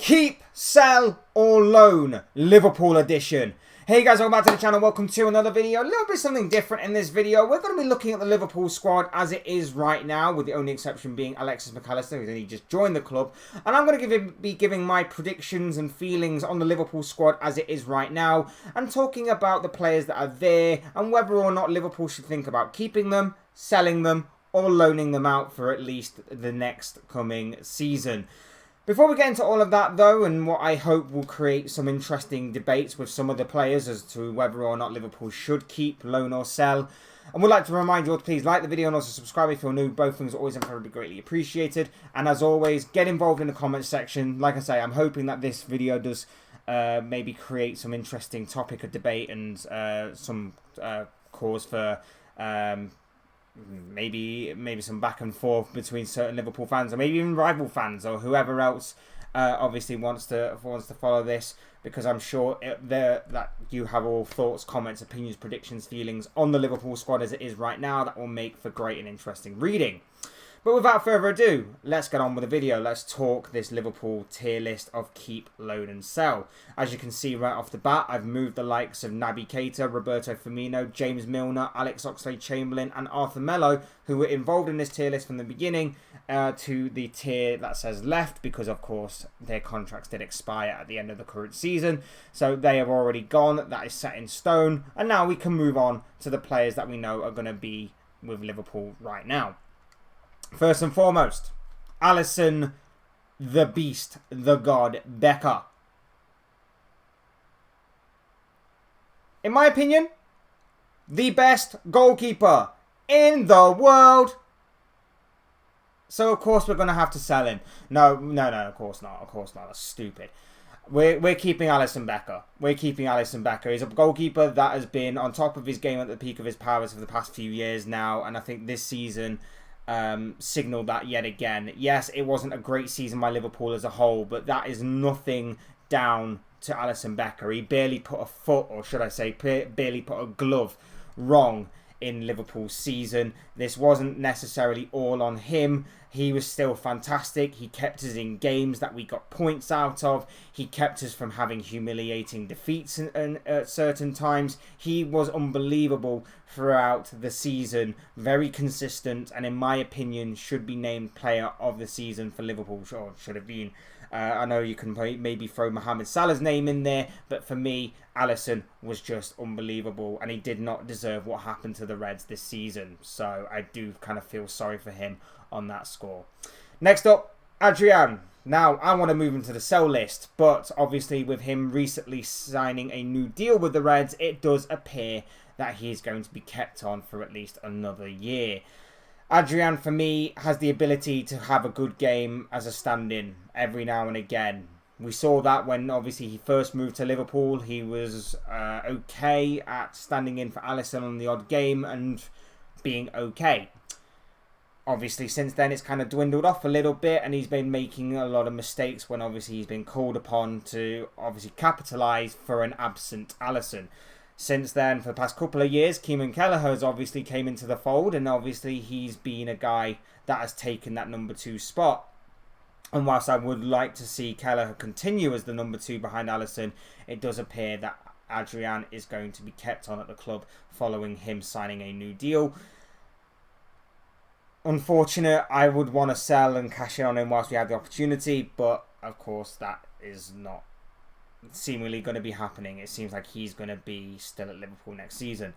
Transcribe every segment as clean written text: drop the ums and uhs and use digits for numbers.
Keep, sell, or loan, Liverpool edition. Hey guys, welcome back to the channel. Welcome to another video. A little bit something different in this video. We're going to be looking at the Liverpool squad as it is right now, with the only exception being Alexis McAllister, who's only just joined the club. And I'm going to be giving my predictions and feelings on the Liverpool squad as it is right now, and talking about the players that are there and whether or not Liverpool should think about keeping them, selling them, or loaning them out for at least the next coming season. Before we get into all of that though, and what I hope will create some interesting debates with some of the players as to whether or not Liverpool should keep, loan or sell, and would like to remind you all to please like the video and also subscribe if you're new. Both things are always incredibly greatly appreciated. And as always, get involved in the comments section. Like I say, I'm hoping that this video does maybe create some interesting topic of debate and some cause for maybe some back and forth between certain Liverpool fans, or maybe even rival fans, or whoever else obviously wants to follow this, because I'm sure that you have all thoughts, comments, opinions, predictions, feelings on the Liverpool squad as it is right now that will make for great and interesting reading. But without further ado, let's get on with the video. Let's talk this Liverpool tier list of keep, loan and sell. As you can see right off the bat, I've moved the likes of Naby Keita, Roberto Firmino, James Milner, Alex Oxlade-Chamberlain and Arthur Melo, who were involved in this tier list from the beginning, to the tier that says left, because of course their contracts did expire at the end of the current season. So they have already gone, that is set in stone, and now we can move on to the players that we know are going to be with Liverpool right now. First and foremost, Alisson, the Beast, the God, Becker. In my opinion, the best goalkeeper in the world. So of course we're going to have to sell him. No, of course not. Of course not. That's stupid. We're keeping Alisson Becker. We're keeping Alisson Becker. He's a goalkeeper that has been on top of his game at the peak of his powers for the past few years now, and I think this season signaled that yet again. Yes, it wasn't a great season by Liverpool as a whole, but that is nothing down to Alisson Becker. He barely put a foot, or should I say barely put a glove wrong in Liverpool's season. This wasn't necessarily all on him. He was still fantastic. He kept us in games that we got points out of. He kept us from having humiliating defeats at certain times. He was unbelievable throughout the season. Very consistent, and in my opinion should be named player of the season for Liverpool, or should have been. I know you can maybe throw Mohamed Salah's name in there, but for me, Alisson was just unbelievable, and he did not deserve what happened to the Reds this season. So I do kind of feel sorry for him on that score. Next up, Adrian. Now, I want to move him to the sell list, but obviously with him recently signing a new deal with the Reds, it does appear that he is going to be kept on for at least another year. Adrian, for me, has the ability to have a good game as a stand-in every now and again. We saw that when, obviously, he first moved to Liverpool. He was okay at standing in for Alisson on the odd game and being okay. Obviously, since then, it's kind of dwindled off a little bit, and he's been making a lot of mistakes when, obviously, he's been called upon to, obviously, capitalise for an absent Alisson. Since then, for the past couple of years, Kieran Kelleher has obviously came into the fold, and obviously he's been a guy that has taken that number 2 spot. And whilst I would like to see Kelleher continue as the number 2 behind Alisson, it does appear that Adrian is going to be kept on at the club following him signing a new deal. Unfortunate, I would want to sell and cash in on him whilst we have the opportunity, but of course that is not seemingly going to be happening. It seems like he's going to be still at Liverpool next season.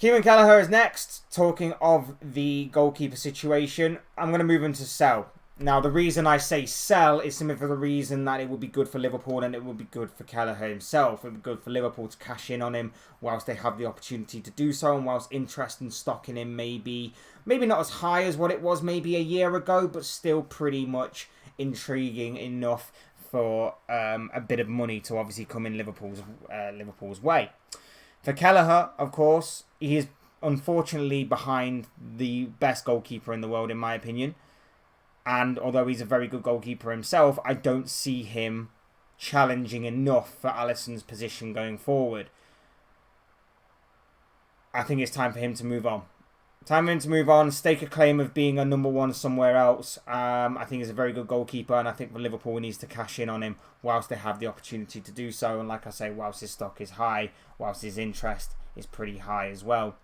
Kieran Kelleher is next. Talking of the goalkeeper situation, I'm going to move him to sell. Now, the reason I say sell is simply for the reason that it would be good for Liverpool, and it would be good for Kelleher himself. It would be good for Liverpool to cash in on him whilst they have the opportunity to do so, and whilst interest and stock in him maybe not as high as what it was maybe a year ago, but still pretty much intriguing enough for a bit of money to obviously come in Liverpool's way. For Kelleher, of course, he is unfortunately behind the best goalkeeper in the world, in my opinion. And although he's a very good goalkeeper himself, I don't see him challenging enough for Alisson's position going forward. I think it's time for him to move on. Time for him to move on, stake a claim of being a number one somewhere else. I think he's a very good goalkeeper, and I think Liverpool needs to cash in on him whilst they have the opportunity to do so. And like I say, whilst his stock is high, whilst his interest is pretty high as well.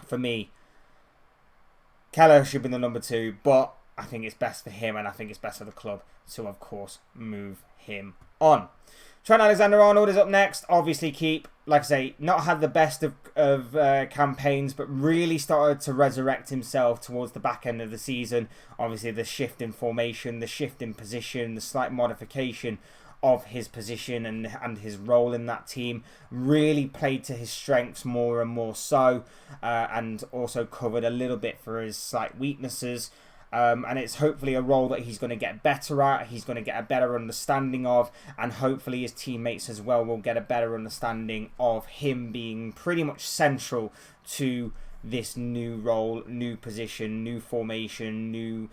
For me, Keller should be the number 2, but I think it's best for him, and I think it's best for the club to, of course, move him on. Trent Alexander-Arnold is up next. Obviously, like I say, not had the best of campaigns, but really started to resurrect himself towards the back end of the season. Obviously, the shift in formation, the shift in position, the slight modification of his position and his role in that team really played to his strengths more and more so, and also covered a little bit for his slight weaknesses. And it's hopefully a role that he's going to get better at, he's going to get a better understanding of, and hopefully his teammates as well will get a better understanding of him being pretty much central to this new role, new position, new formation, new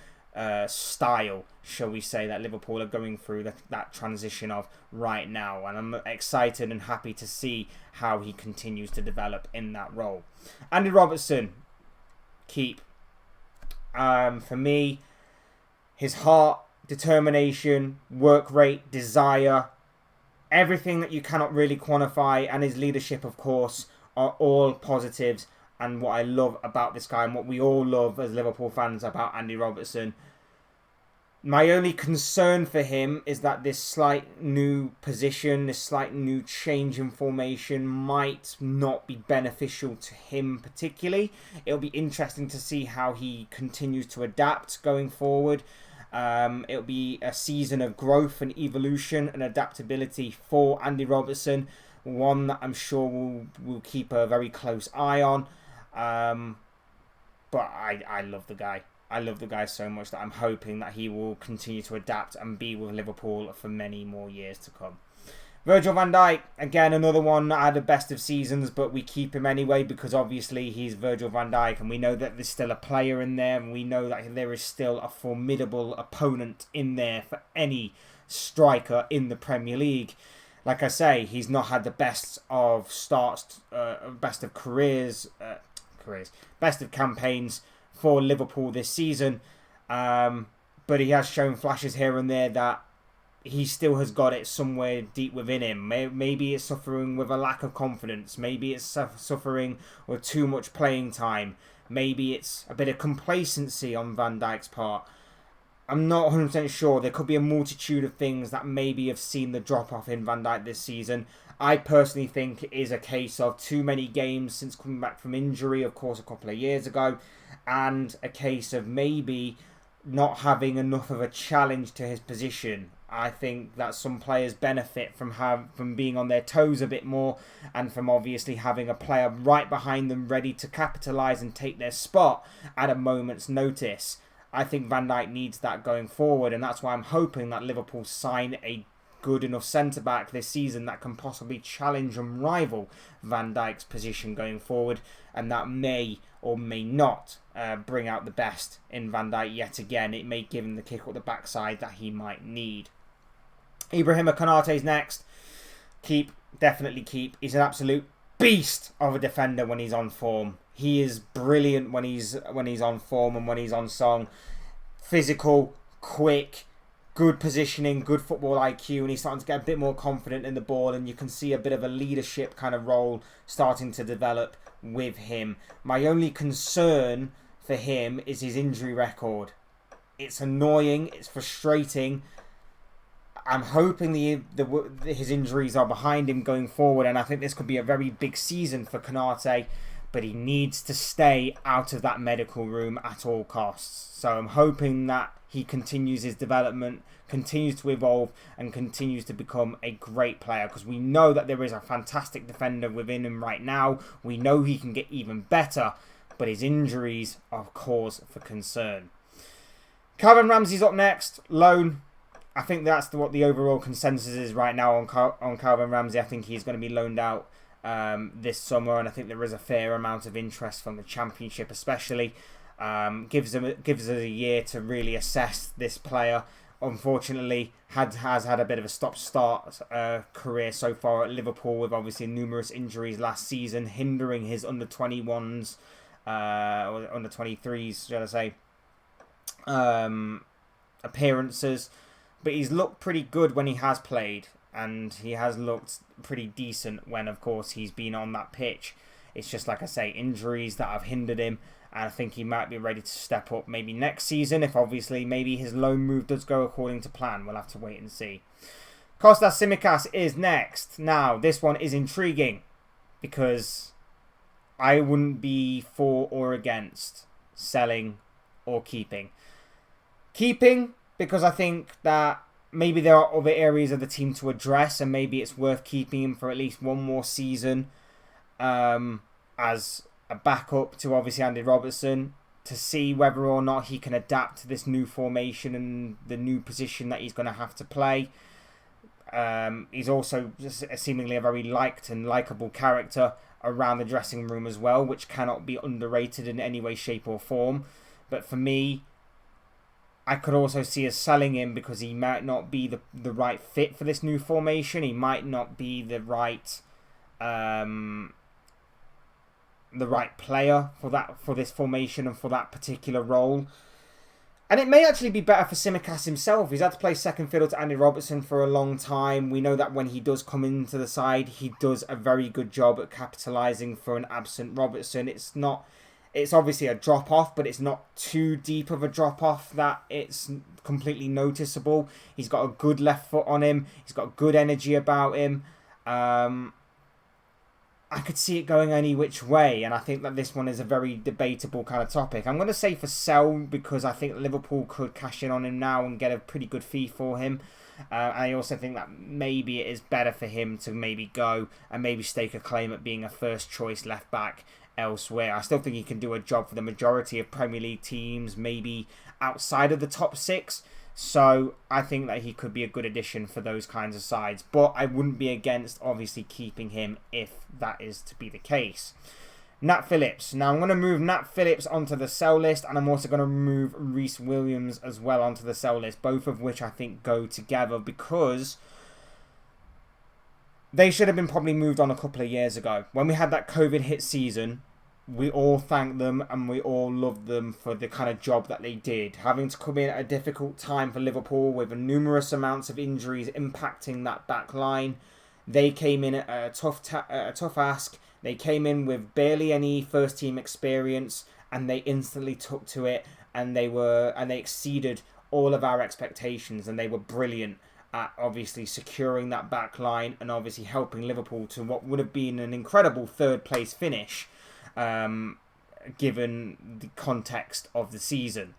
style, shall we say, that Liverpool are going through that transition of right now. And I'm excited and happy to see how he continues to develop in that role. Andy Robertson, keep. For me, his heart, determination, work rate, desire, everything that you cannot really quantify, and his leadership, of course, are all positives. And what I love about this guy, and what we all love as Liverpool fans about Andy Robertson. My only concern for him is that this slight new position, this slight new change in formation might not be beneficial to him particularly. It'll be interesting to see how he continues to adapt going forward. It'll be a season of growth and evolution and adaptability for Andy Robertson. One that I'm sure we'll keep a very close eye on. But I love the guy. I love the guy so much that I'm hoping that he will continue to adapt and be with Liverpool for many more years to come. Virgil van Dijk, again, another one that had the best of seasons, but we keep him anyway because obviously he's Virgil van Dijk, and we know that there's still a player in there, and we know that there is still a formidable opponent in there for any striker in the Premier League. Like I say, he's not had the best of starts, best of best of campaigns for Liverpool this season, but he has shown flashes here and there that he still has got it somewhere deep within him. Maybe it's suffering with a lack of confidence, maybe it's suffering with too much playing time, maybe it's a bit of complacency on Van Dijk's part. I'm not 100% sure. There could be a multitude of things that maybe have seen the drop-off in Van Dijk this season. I personally think it is a case of too many games since coming back from injury, of course, a couple of years ago, and a case of maybe not having enough of a challenge to his position. I think that some players benefit from being on their toes a bit more, and from obviously having a player right behind them ready to capitalise and take their spot at a moment's notice. I think Van Dijk needs that going forward, and that's why I'm hoping that Liverpool sign a good enough centre-back this season that can possibly challenge and rival Van Dijk's position going forward, and that may or may not bring out the best in Van Dijk yet again. It may give him the kick up the backside that he might need. Ibrahima Konate's next. Keep, definitely keep. He's an absolute beast of a defender when he's on form. He is brilliant when he's on form and when he's on song. Physical, quick, good positioning, good football IQ, and he's starting to get a bit more confident in the ball, and you can see a bit of a leadership kind of role starting to develop with him. My only concern for him is his injury record. It's annoying, it's frustrating. I'm hoping his injuries are behind him going forward, and I think this could be a very big season for Konate, but he needs to stay out of that medical room at all costs. So I'm hoping that he continues his development, continues to evolve, and continues to become a great player, because we know that there is a fantastic defender within him right now. We know he can get even better, but his injuries are cause for concern. Calvin Ramsey's up next, loan. I think that's what the overall consensus is right now on Calvin Ramsey. I think he's going to be loaned out this summer, and I think there is a fair amount of interest from the Championship especially. Gives us a year to really assess this player. Unfortunately, has had a bit of a stop-start career so far at Liverpool, with obviously numerous injuries last season hindering his under-21s or under 23s, should I say, appearances. But he's looked pretty good when he has played, and he has looked pretty decent when, of course, he's been on that pitch. It's just, like I say, injuries that have hindered him, and I think he might be ready to step up maybe next season if obviously maybe his loan move does go according to plan. We'll have to wait and see. Kostas Tsimikas is next. Now, this one is intriguing because I wouldn't be for or against selling or keeping. Keeping because I think that maybe there are other areas of the team to address, and maybe it's worth keeping him for at least one more season as a backup to obviously Andy Robertson, to see whether or not he can adapt to this new formation and the new position that he's going to have to play. He's also just seemingly a very liked and likeable character around the dressing room as well, which cannot be underrated in any way, shape or form. But for me, I could also see us selling him because he might not be the right fit for this new formation. He might not be the right player for this formation and for that particular role. And it may actually be better for Tsimikas himself. He's had to play second fiddle to Andy Robertson for a long time. We know that when he does come into the side, he does a very good job at capitalising for an absent Robertson. It's obviously a drop-off, but it's not too deep of a drop-off that it's completely noticeable. He's got a good left foot on him. He's got good energy about him. I could see it going any which way, and I think that this one is a very debatable kind of topic. I'm going to say for sell because I think Liverpool could cash in on him now and get a pretty good fee for him. I also think that maybe it is better for him to maybe go and maybe stake a claim at being a first-choice left-back elsewhere. I still think he can do a job for the majority of Premier League teams, maybe outside of the top 6. So I think that he could be a good addition for those kinds of sides. But I wouldn't be against obviously keeping him if that is to be the case. Nat Phillips. Now I'm going to move Nat Phillips onto the sell list, and I'm also going to move Reece Williams as well onto the sell list, both of which I think go together because they should have been probably moved on a couple of years ago. When we had that COVID hit season, we all thanked them and we all loved them for the kind of job that they did. Having to come in at a difficult time for Liverpool with numerous amounts of injuries impacting that back line. They came in at a tough ask. They came in with barely any first team experience, and they instantly took to it, and they exceeded all of our expectations, and they were brilliant at obviously securing that back line and obviously helping Liverpool to what would have been an incredible third place finish. Given the context of the season.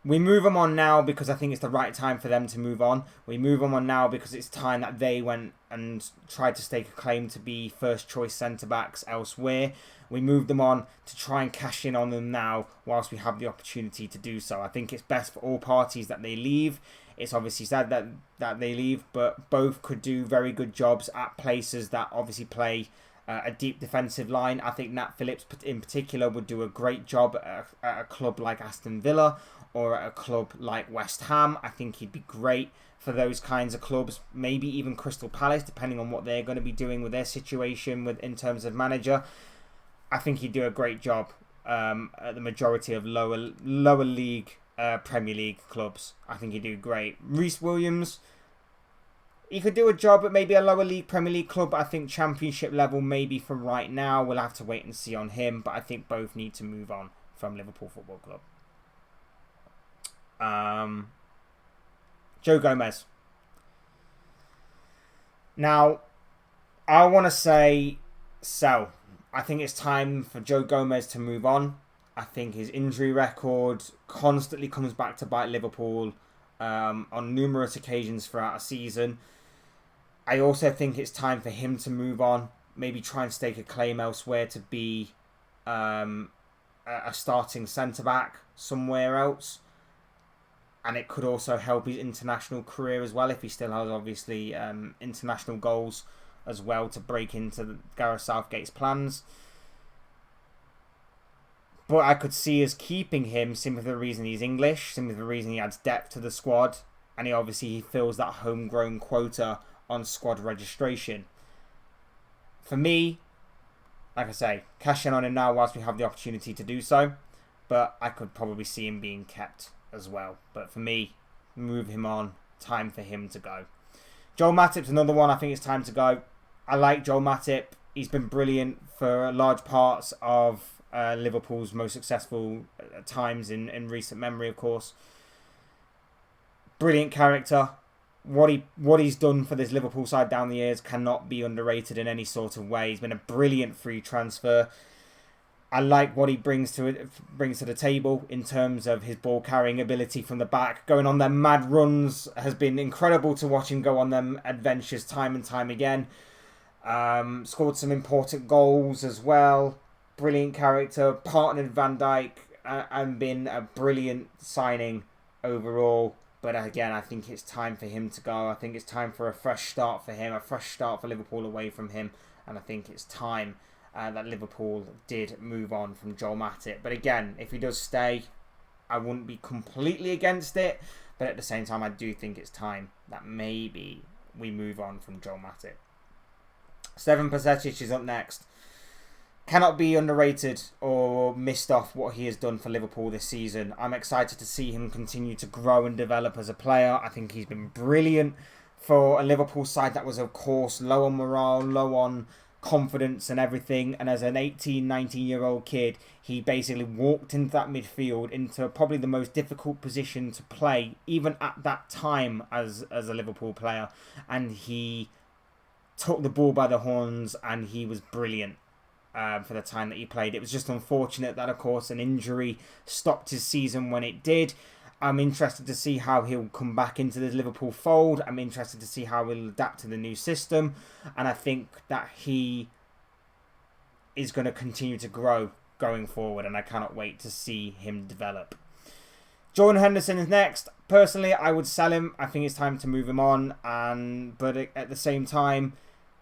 We move them on now because I think it's the right time for them to move on. We move them on now because it's time that they went and tried to stake a claim to be first choice centre-backs elsewhere. We move them on to try and cash in on them now whilst we have the opportunity to do so. I think it's best for all parties that they leave. It's obviously sad that they leave, but both could do very good jobs at places that obviously play a deep defensive line. I think Nat Phillips in particular would do a great job at a club like Aston Villa or at a club like West Ham. I think he'd be great for those kinds of clubs, maybe even Crystal Palace, depending on what they're going to be doing with their situation in terms of manager. I think he'd do a great job at the majority of lower league Premier League clubs. I think he'd do great. Reece Williams, he could do a job at maybe a lower league Premier League club, but I think Championship level maybe for right now. We'll have to wait and see on him, but I think both need to move on from Liverpool Football Club. Joe Gomez. Now, I want to say sell. I think it's time for Joe Gomez to move on. I think his injury record constantly comes back to bite Liverpool on numerous occasions throughout a season. I also think it's time for him to move on. Maybe try and stake a claim elsewhere to be a starting centre-back somewhere else. And it could also help his international career as well if he still has, obviously, international goals as well to break into Gareth Southgate's plans. But I could see us keeping him simply for the reason he's English, simply for the reason he adds depth to the squad, and he fills that homegrown quota on squad registration. For me, like I say, cash in on him now whilst we have the opportunity to do so. But I could probably see him being kept as well. But for me, move him on. Time for him to go. Joel Matip's another one I think it's time to go. I like Joel Matip. He's been brilliant for large parts of Liverpool's most successful times in recent memory, of course. Brilliant character. What he's done for this Liverpool side down the years cannot be underrated in any sort of way. He's been a brilliant free transfer. I like what he brings to the table in terms of his ball carrying ability from the back. Going on them mad runs has been incredible to watch him go on them adventures time and time again. Scored some important goals as well. Brilliant character, partnered Van Dijk, and been a brilliant signing overall. But again, I think it's time for him to go. I think it's time for a fresh start for him, a fresh start for Liverpool away from him. And I think it's time that Liverpool did move on from Joel Matip. But again, if he does stay, I wouldn't be completely against it. But at the same time, I do think it's time that maybe we move on from Joel Matip. Stevan Pesetic is up next. Cannot be underrated or missed off what he has done for Liverpool this season. I'm excited to see him continue to grow and develop as a player. I think he's been brilliant for a Liverpool side that was, of course, low on morale, low on confidence and everything. And as an 18, 19-year-old kid, he basically walked into that midfield into probably the most difficult position to play, even at that time as a Liverpool player. And he took the ball by the horns and he was brilliant. For the time that he played. It was just unfortunate that, of course, an injury stopped his season when it did. I'm interested to see how he'll come back into the Liverpool fold. I'm interested to see how he'll adapt to the new system. And I think that he is going to continue to grow going forward. And I cannot wait to see him develop. Jordan Henderson is next. Personally, I would sell him. I think it's time to move him on. But at the same time,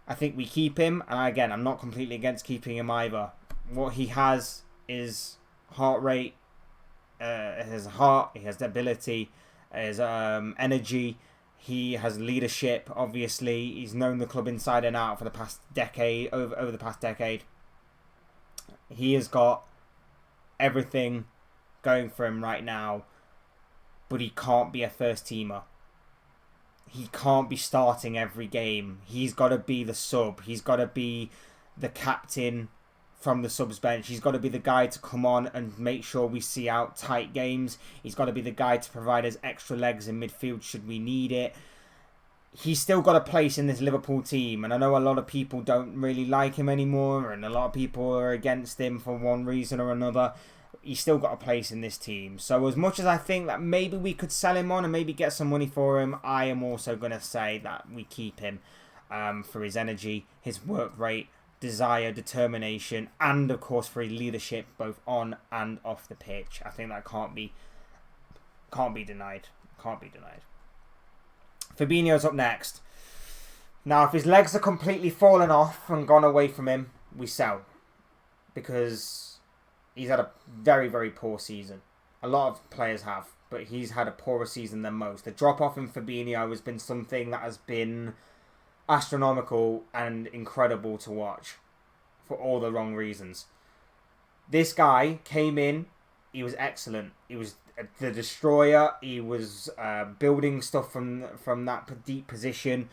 I think we keep him, and again, I'm not completely against keeping him either. What he has is heart rate, his heart, he has the ability, his energy, he has leadership, obviously. He's known the club inside and out for the past decade, over the past decade. He has got everything going for him right now, but he can't be a first teamer. He can't be starting every game. He's got to be the sub. He's got to be the captain from the subs bench. He's got to be the guy to come on and make sure we see out tight games. He's got to be the guy to provide us extra legs in midfield should we need it. He's still got a place in this Liverpool team. And I know a lot of people don't really like him anymore. And a lot of people are against him for one reason or another. He's still got a place in this team. So as much as I think that maybe we could sell him on and maybe get some money for him, I am also going to say that we keep him for his energy, his work rate, desire, determination, and of course for his leadership both on and off the pitch. I think that can't be denied. Can't be denied. Fabinho's up next. Now, if his legs are completely fallen off and gone away from him, we sell. Because he's had a very, very poor season. A lot of players have, but he's had a poorer season than most. The drop-off in Fabinho has been something that has been astronomical and incredible to watch for all the wrong reasons. This guy came in, he was excellent. He was the destroyer. He was building stuff from that deep position,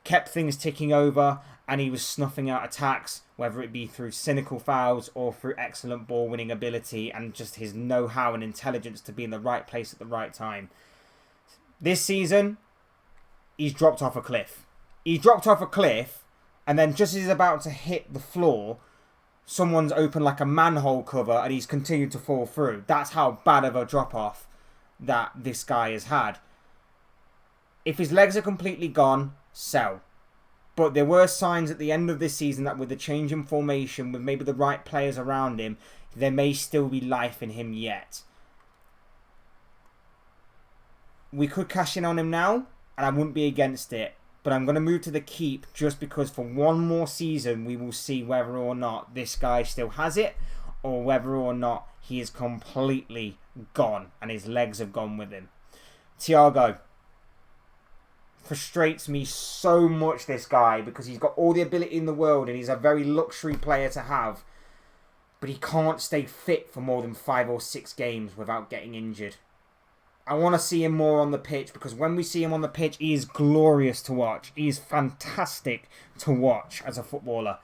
kept things ticking over, and he was snuffing out attacks, whether it be through cynical fouls or through excellent ball-winning ability and just his know-how and intelligence to be in the right place at the right time. This season, he's dropped off a cliff. He dropped off a cliff, and then just as he's about to hit the floor, someone's opened like a manhole cover and he's continued to fall through. That's how bad of a drop-off that this guy has had. If his legs are completely gone, sell. But there were signs at the end of this season that with the change in formation, with maybe the right players around him, there may still be life in him yet. We could cash in on him now, and I wouldn't be against it. But I'm going to move to the keep just because for one more season, we will see whether or not this guy still has it, or whether or not he is completely gone and his legs have gone with him. Thiago. frustrates me so much, this guy, because he's got all the ability in the world and he's a very luxury player to have. But he can't stay fit for more than 5 or 6 games without getting injured. I want to see him more on the pitch, because when we see him on the pitch, he is glorious to watch. He is fantastic to watch as a footballer.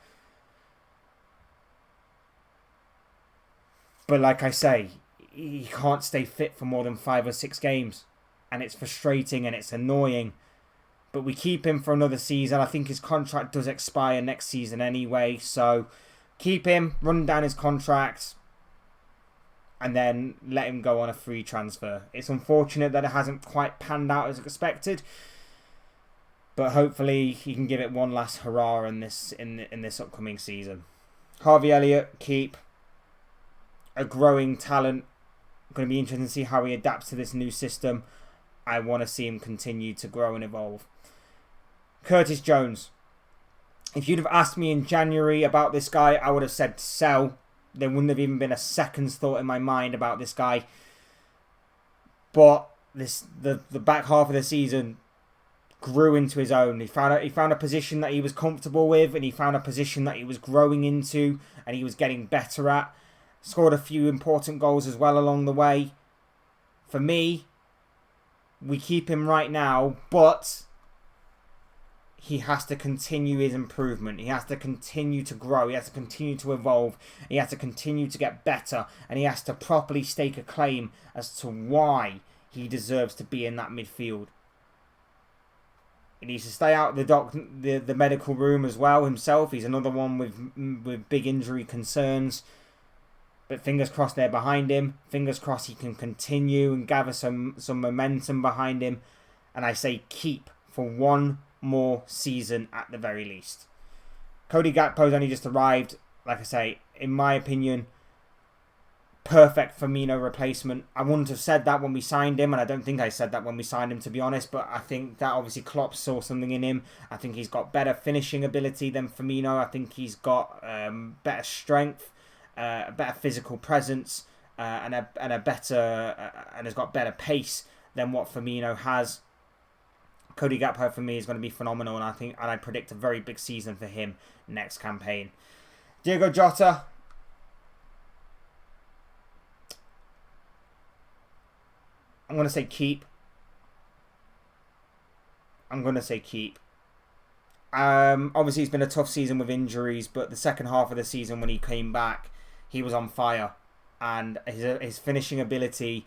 But like I say, he can't stay fit for more than 5 or 6 games. And it's frustrating and it's annoying. But we keep him for another season. I think his contract does expire next season anyway. So keep him, run down his contract, and then let him go on a free transfer. It's unfortunate that it hasn't quite panned out as expected, but hopefully he can give it one last hurrah in this upcoming season. Harvey Elliott, keep. A growing talent. Going to be interesting to see how he adapts to this new system. I want to see him continue to grow and evolve. Curtis Jones. If you'd have asked me in January about this guy, I would have said sell. There wouldn't have even been a second's thought in my mind about this guy. But the back half of the season grew into his own. He found a position that he was comfortable with, and he found a position that he was growing into and he was getting better at. Scored a few important goals as well along the way. For me, we keep him right now, but he has to continue his improvement. He has to continue to grow. He has to continue to evolve. He has to continue to get better. And he has to properly stake a claim as to why he deserves to be in that midfield. He needs to stay out of the medical room as well himself. He's another one with big injury concerns. But fingers crossed they're behind him. Fingers crossed he can continue and gather some momentum behind him. And I say keep for one more season at the very least. Cody Gakpo's only just arrived. Like I say, in my opinion, perfect Firmino replacement. I wouldn't have said that when we signed him, and I don't think I said that when we signed him, to be honest, but I think that obviously Klopp saw something in him. I think he's got better finishing ability than Firmino. I think he's got better strength, a better physical presence, and has got better pace than what Firmino has. Cody Gakpo for me is going to be phenomenal, and I predict a very big season for him next campaign. Diego Jota. I'm going to say keep. Obviously, it's been a tough season with injuries, but the second half of the season when he came back, he was on fire. And his finishing ability,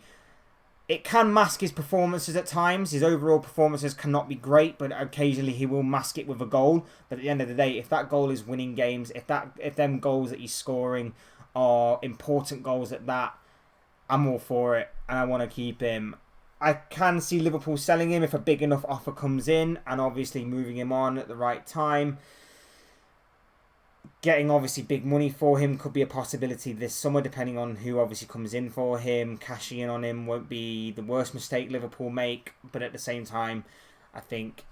it can mask his performances at times. His overall performances cannot be great, but occasionally he will mask it with a goal. But at the end of the day, if that goal is winning games, if them goals that he's scoring are important goals at that, I'm all for it, and I want to keep him. I can see Liverpool selling him if a big enough offer comes in, and obviously moving him on at the right time. Getting obviously big money for him could be a possibility this summer, depending on who obviously comes in for him. Cashing in on him won't be the worst mistake Liverpool make, but at the same time, I think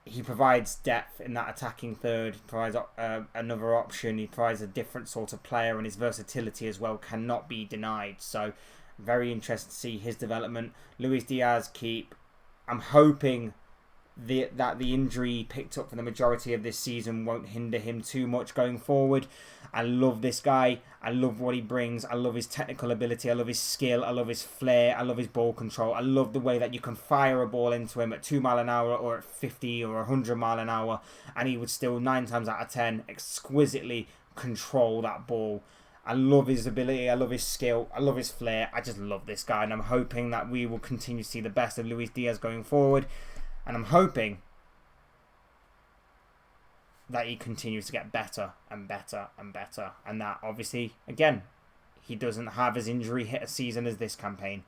he provides depth in that attacking third. He provides another option. He provides a different sort of player, and his versatility as well cannot be denied. So, very interested to see his development. Luis Diaz, keep. I'm hoping that the injury he picked up for the majority of this season won't hinder him too much going forward. I love this guy. I love what he brings. I love his technical ability. I love his skill. I love his flair. I love his ball control. I love the way that you can fire a ball into him at 2 mile an hour or at 50 or 100 mile an hour, and he would still 9 times out of 10 exquisitely control that ball. I love his ability. I love his skill. I love his flair. I just love this guy, and I'm hoping that we will continue to see the best of Luis Diaz going forward. And I'm hoping that he continues to get better and better and better. And that, obviously, again, he doesn't have his injury hit a season as this campaign.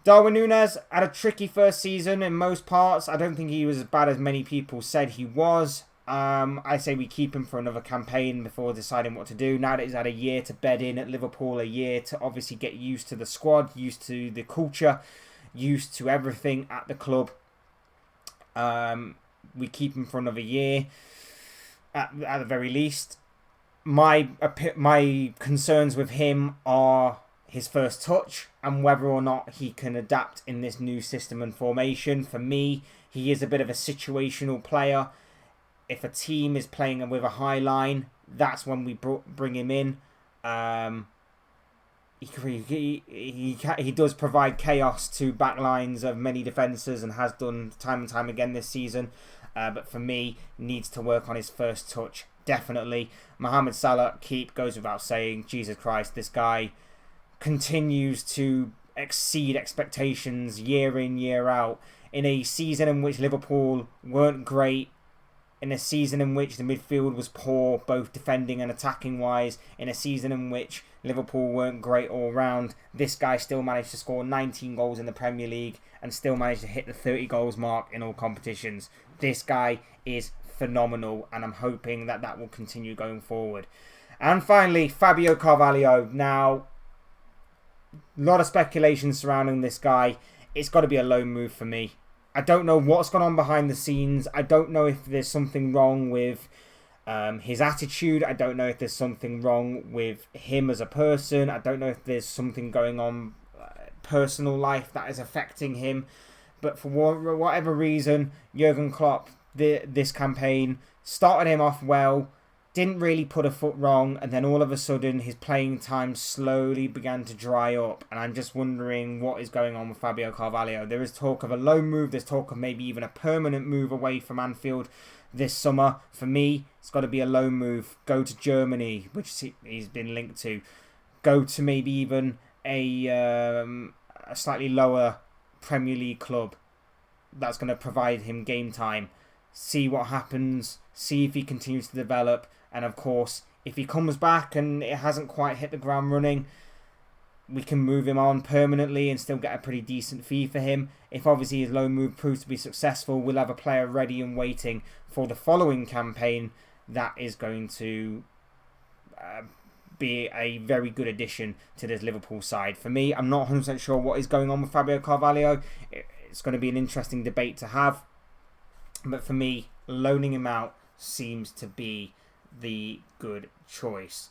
Darwin Núñez had a tricky first season in most parts. I don't think he was as bad as many people said he was. I say we keep him for another campaign before deciding what to do. Now that he's had a year to bed in at Liverpool, a year to obviously get used to the squad, used to the culture, used to everything at the club. We keep him for another year at the very least. My concerns with him are his first touch and whether or not he can adapt in this new system and formation. For me, he is a bit of a situational player. If a team is playing with a high line, that's when we bring him in. He does provide chaos to backlines of many defences and has done time and time again this season. But for me, needs to work on his first touch, definitely. Mohamed Salah, goes without saying. Jesus Christ, this guy continues to exceed expectations year in, year out. In a season in which Liverpool weren't great, in a season in which the midfield was poor, both defending and attacking wise, in a season in which Liverpool weren't great all round, this guy still managed to score 19 goals in the Premier League and still managed to hit the 30 goals mark in all competitions. This guy is phenomenal, and I'm hoping that that will continue going forward. And finally, Fabio Carvalho. Now, a lot of speculation surrounding this guy. It's got to be a loan move for me. I don't know what's gone on behind the scenes. I don't know if there's something wrong with his attitude. I don't know if there's something wrong with him as a person. I don't know if there's something going on personal life that is affecting him. But for whatever reason, Jurgen Klopp, this campaign, started him off well, didn't really put a foot wrong, and then all of a sudden his playing time slowly began to dry up, and I'm just wondering what is going on with Fabio Carvalho. There is talk of a loan move, there's talk of maybe even a permanent move away from Anfield this summer. For me, it's got to be a loan move. Go to Germany, which he's been linked to. Go to maybe even a slightly lower Premier League club that's going to provide him game time. See what happens, see if he continues to develop. And of course, if he comes back and it hasn't quite hit the ground running, we can move him on permanently and still get a pretty decent fee for him. If obviously his loan move proves to be successful, we'll have a player ready and waiting for the following campaign that is going to be a very good addition to this Liverpool side. For me, I'm not 100% sure what is going on with Fabio Carvalho. It's going to be an interesting debate to have. But for me, loaning him out seems to be the good choice.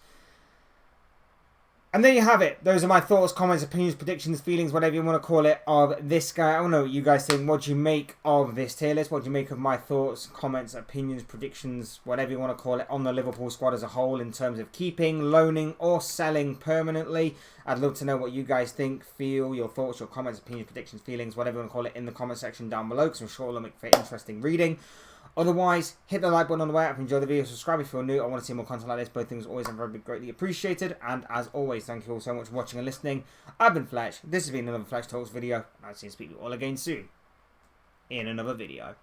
And there you have it. Those are my thoughts, comments, opinions, predictions, feelings, whatever you want to call it, of this guy. I don't know what you guys think. What do you make of this tier list? What do you make of my thoughts, comments, opinions, predictions, whatever you want to call it, on the Liverpool squad as a whole in terms of keeping, loaning, or selling permanently? I'd love to know what you guys think, feel, your thoughts, your comments, opinions, predictions, feelings, whatever you want to call it, in the comment section down below, because I'm sure it'll make for interesting reading. Otherwise, hit the like button on the way up. If you enjoyed the video, subscribe if you're new. I want to see more content like this. Both things always and very greatly appreciated. And as always, thank you all so much for watching and listening. I've been Fletch. This has been another Fletch Talks video. And I'll see you and speak to you all again soon in another video.